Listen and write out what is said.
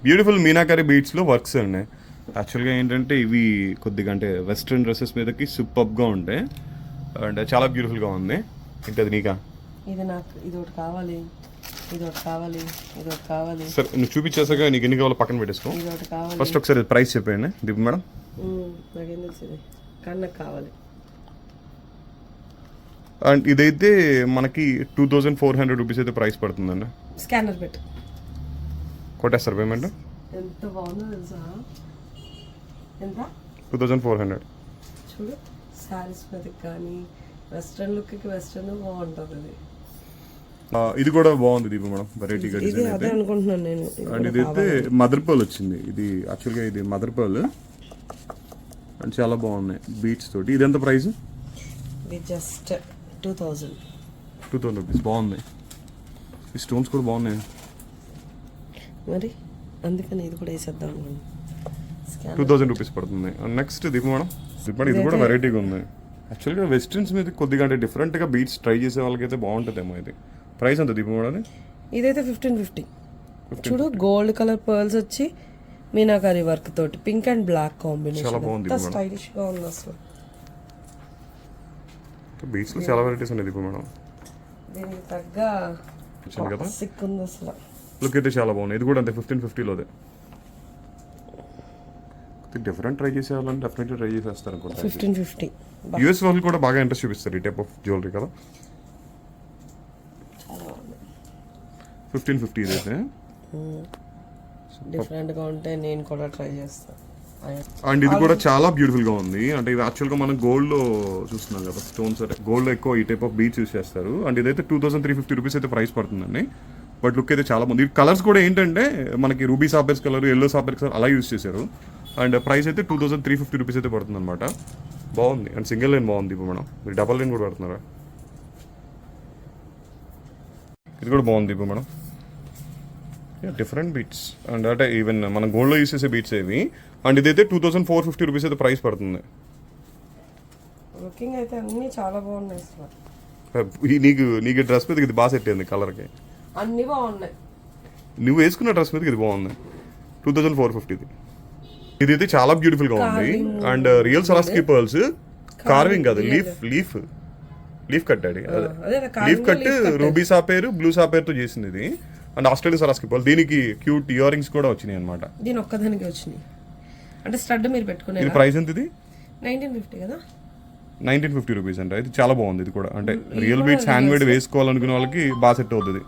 Beautiful meenakari బీట్స్లో works అండి. యాక్చువల్గా ఏంటంటే ఇవి కొద్దిగా అంటే వెస్ట్రన్ డ్రెస్సెస్ మీదకి సూపర్గా ఉంటాయి అండ్ చాలా బ్యూటిఫుల్గా ఉంది. ఇంకా అది నీకా? ఇది నాకు ఇది ఒకటి కావాలి, ఇది ఒకటి కావాలి, ఇది ఒకటి కావాలి. సరే నువ్వు చూపించేసాక నీకు ఎన్ని కావాలో పక్కన పెట్టేసుకో. ఇది ఒకటి కావాలి. ఫస్ట్ ఒకసారి ప్రైస్ చెప్పండి దీపు మేడం. నాకేం తెలిసింది కానీ నాకు కావాలి. అండ్ ఇదైతే మనకి 2400 రూపీస్ అయితే ప్రైస్ పడుతుందండి. స్కానర్ పెట్టు, కొట్టేస్తారు పేమెంట్. ఎంత బాగుందో తెలుసా? ఎంత? 2400. చూడు శారీస్ మీదకి కానీ వెస్ట్రన్ లుక్కి వెస్ట్రన్ బాగుంటుంది. ఇది ఇది కూడా బాగుంది దీపు మేడం, వెరైటీగా ఇది డిజైన్ అదే అయితే. అనుకుంటున్నాను నేను. అండ్ ఇదైతే మదర్ పర్ల్ వచ్చింది. ఇది యాక్చువల్గా ఇది మదర్ పర్ల్ అండ్ చాలా బాగున్నాయి బీట్స్ తోటి. ఇది ఎంత ప్రైస్? ఇది జస్ట్ 2000. 2000 రూపీస్. బాగుంది. ఈ స్టోన్స్ కూడా బాగున్నాయి. మరి అందుకని ఇది కూడా వేసేద్దాం అనుకోండి. 2000 రూపీస్ పడుతుంది. And next Deepu madam, Deepu madam ఇది కూడా వెరైటీగా ఉంది. యాక్చువల్గా వెస్ట్రన్స్ మీద కొద్దిగా అంటే డిఫరెంట్గా బీట్స్ ట్రై చేసే వాళ్ళకైతే బాగుంటుందేమో. ఇది ప్రైస్ ఎంత దీపు మేడం? ఇదైతే 1550. చూడు గోల్డ్ కలర్ పర్ల్స్ వచ్చి మీనాకారి వర్క్ తోటి పింక్ అండ్ బ్లాక్ కాంబినేషన్. చాలా బాగుంది ఎంత స్టైలిష్ గా ఉంది అసలు. బీట్స్ లో చాలా వెరైటీస్ ఉన్నాయి దీపు మేడం. దీనికి తగ్గ కదా సిక్ ఉంది అసలు. లుక్ అయితే చాలా బాగుంది. ఇది కూడా అంతే 1550లోదే. డిఫరెంట్ ట్రై చేసే వాళ్ళని డెఫినెట్లీ ట్రై చేసేస్తారు అనుకుంటా. 1550. యూఎస్ వాళ్ళు కూడా బాగా ఇంట్రెస్ట్ చూపిస్తారు ఈ టైప్ ఆఫ్ జ్యువెలరీ కదా. 1550 ఇదైతే డిఫరెంట్ గా ఉంటే నేను కూడా ట్రై చేస్తాను. అండ్ ఇది కూడా చాలా బ్యూటిఫుల్ గా ఉంది. అంటే ఇది యాక్చువల్ గా మనం గోల్డ్ లో చూస్తున్నాం కదా స్టోన్స్. గోల్డ్ లో ఎక్కువ ఈ టైప్ ఆఫ్ బీట్స్ యూస్ చేస్తారు. అండ్ ఇదైతే 2350 రూపీస్ అయితే ప్రైస్ పడుతుందండి. బట్ లుక్ అయితే చాలా బాగుంది. ఈ కలర్స్ కూడా ఏంటంటే మనకి రూబీ సాఫెర్స్ కలర్, ఎల్లో సాఫెర్స్ కలర్ అలా యూస్ చేశారు. అండ్ ప్రైస్ అయితే 2350 రూపీస్ అయితే పడుతుంది అనమాట. బాగుంది. అండ్ సింగిల్ లైన్ బాగుంది ఇప్పుడు మేడం. మీరు డబల్ లైన్ కూడా పెడుతున్నారా? ఇది కూడా బాగుంది ఇప్పుడు మేడం. డిఫరెంట్ బీట్స్ అండ్ అంటే ఈవెన్ మనం గోల్డ్లో యూస్ చేసే బీట్స్ ఏవి. అండ్ ఇదైతే 2450 రూపీస్ అయితే ప్రైస్ పడుతుంది. లుకింగ్ అయితే అన్ని చాలా బాగున్నాయి అసలు. నీకు డ్రెస్ మీదకి ఇది బాగా సెట్ అయింది కలర్కి. అన్ని బాగున్నాయి. నువ్వు వేసుకున్న డ్రెస్ మీదకి ఇది బాగుంది. 2450. ఇది అయితే చాలా బ్యూటిఫుల్ గా ఉంది. And real Swarovski pearls carving కాదు, లీఫ్ కట్టాడు. Leaf cut ruby sapphire blue సాపేరుతో చేసింది ఇది. And Australian Swarovski pearl. దీనికి క్యూట్ ఇయర్ రింగ్స్ కూడా వచ్చినాయి అనమాట. దీని ఒక్కదానికి వచ్చినాయి. అంటే స్టడ్ మీరు పెట్టుకునే. ఇది ప్రైస్ ఎంత? ఇది 1950 కదా. 1950 రూపీస్ అంటే ఇది చాలా బాగుంది. ఇది కూడా అంటే రియల్ బీట్స్ హ్యాండ్ మేడ్ వేసుకోవాలనుకునే వాళ్ళకి బాగా సెట్ అవుతుంది.